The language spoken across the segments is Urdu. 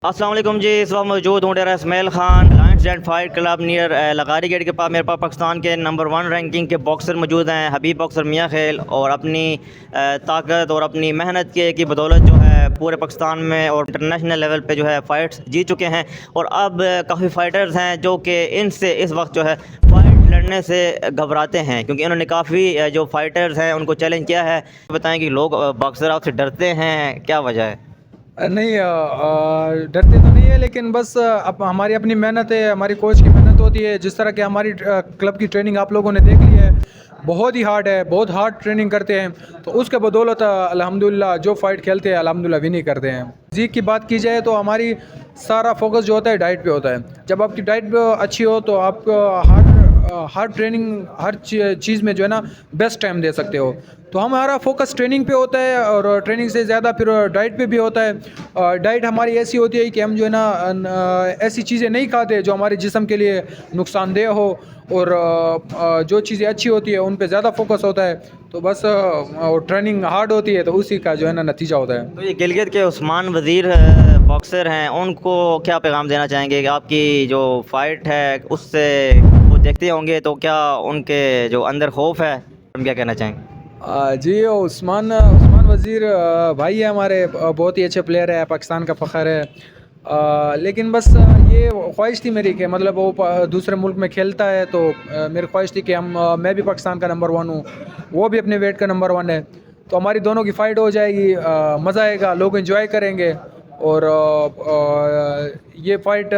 السلام علیکم جی، اس وقت موجود ہوں Dera Ismail Khan Lions and fight club near لغاری گیٹ کے پاس. میرے پاس پاکستان کے نمبر 1 رینکنگ کے باکسر موجود ہیں، حبیب باکسر میاں خیل، اور اپنی طاقت اور اپنی محنت کی بدولت جو ہے پورے پاکستان میں اور انٹرنیشنل لیول پہ جو ہے فائٹس جیت چکے ہیں. اور اب کافی فائٹرز ہیں جو کہ ان سے اس وقت جو ہے فائٹ لڑنے سے گھبراتے ہیں، کیونکہ انہوں نے کافی جو فائٹرز ہیں ان کو چیلنج کیا ہے. بتائیں کہ لوگ باکسر آپ سے ڈرتے ہیں، کیا وجہ ہے؟ نہیں، ڈرتے تو نہیں ہے، لیکن بس اب ہماری اپنی محنت ہے، ہماری کوچ کی محنت ہوتی ہے. جس طرح کہ ہماری کلب کی ٹریننگ آپ لوگوں نے دیکھ لی ہے، بہت ہی ہارڈ ہے، بہت ہارڈ ٹریننگ کرتے ہیں. تو اس کے بدولت الحمدللہ جو فائٹ کھیلتے ہیں الحمدللہ ون ہی کرتے ہیں. فزیک کی بات کی جائے تو ہماری سارا فوکس جو ہوتا ہے ڈائٹ پہ ہوتا ہے. جب آپ کی ڈائٹ اچھی ہو تو آپ ہارڈ ٹریننگ ہر چیز میں جو ہے نا بیسٹ ٹائم دے سکتے ہو. تو ہمارا فوکس ٹریننگ پہ ہوتا ہے، اور ٹریننگ سے زیادہ پھر ڈائٹ پہ بھی ہوتا ہے. ڈائٹ ہماری ایسی ہوتی ہے کہ ہم جو ہے نا ایسی چیزیں نہیں کھاتے جو ہمارے جسم کے لیے نقصان دہ ہو، اور جو چیزیں اچھی ہوتی ہے ان پہ زیادہ فوکس ہوتا ہے. تو بس ٹریننگ ہارڈ ہوتی ہے تو اسی کا جو ہے نا نتیجہ ہوتا ہے. تو یہ گلگت کے عثمان وزیر باکسر ہیں، ان کو کیا پیغام دینا چاہیں گے کہ آپ کی جو فائٹ ہے اس سے وہ دیکھتے ہوں گے تو کیا ان کے جو اندر خوف ہے ہم کیا کہنا چاہیں گے؟ جی، عثمان وزیر بھائی ہے ہمارے، بہت ہی اچھے پلیئر ہے، پاکستان کا فخر ہے. لیکن بس یہ خواہش تھی میری کہ مطلب وہ دوسرے ملک میں کھیلتا ہے، تو میری خواہش تھی کہ میں بھی پاکستان کا نمبر 1 ہوں، وہ بھی اپنے ویٹ کا نمبر 1 ہے. تو ہماری دونوں کی فائٹ ہو جائے گی، مزہ آئے گا، لوگ انجوائے کریں گے. اور یہ فائٹ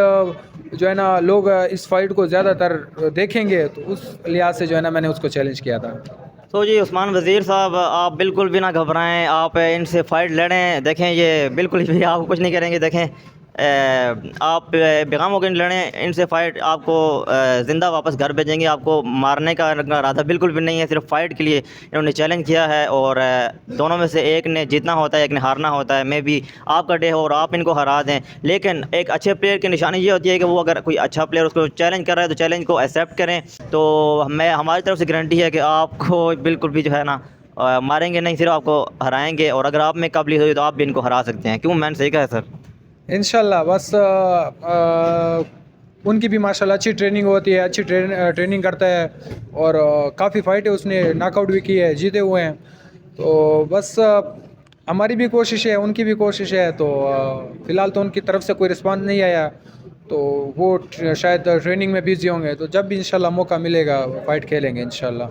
جو ہے نا لوگ اس فائٹ کو زیادہ تر دیکھیں گے، تو اس لحاظ سے جو ہے نا میں نے اس کو چیلنج کیا تھا. تو جی عثمان وزیر صاحب، آپ بالکل بھی نہ گھبرائیں، آپ ان سے فائٹ لڑیں. دیکھیں یہ بالکل بھی آپ کچھ نہیں کریں گے. دیکھیں آپ بیغام ہو کے لڑیں ان سے فائٹ، آپ کو زندہ واپس گھر بھیجیں گے. آپ کو مارنے کا ارادہ بالکل بھی نہیں ہے، صرف فائٹ کے لیے انہوں نے چیلنج کیا ہے. اور دونوں میں سے ایک نے جیتنا ہوتا ہے، ایک نے ہارنا ہوتا ہے. میں بھی آپ کا ڈے ہو اور آپ ان کو ہرا دیں، لیکن ایک اچھے پلیئر کی نشانی یہ ہوتی ہے کہ وہ اگر کوئی اچھا پلیئر اس کو چیلنج کر رہا ہے تو چیلنج کو ایکسیپٹ کریں. تو ہماری طرف سے گارنٹی ہے کہ آپ کو بالکل بھی جو ہے نا ماریں گے نہیں، صرف آپ کو ہرائیں گے. اور اگر آپ میں قابلیت ہوئی تو آپ بھی ان کو ہرا سکتے ہیں. کیوں، میں نے صحیح کہا ہے سر؟ انشاءاللہ. بس ان کی بھی ماشاءاللہ اچھی ٹریننگ ہوتی ہے، اچھی ٹریننگ کرتا ہے، اور کافی فائٹیں اس نے ناک آؤٹ بھی کی ہے، جیتے ہوئے ہیں. تو بس ہماری بھی کوشش ہے، ان کی بھی کوشش ہے. تو فی الحال تو ان کی طرف سے کوئی رسپانس نہیں آیا، تو وہ شاید ٹریننگ میں بزی ہوں گے. تو جب بھی انشاءاللہ موقع ملے گا فائٹ کھیلیں گے انشاءاللہ.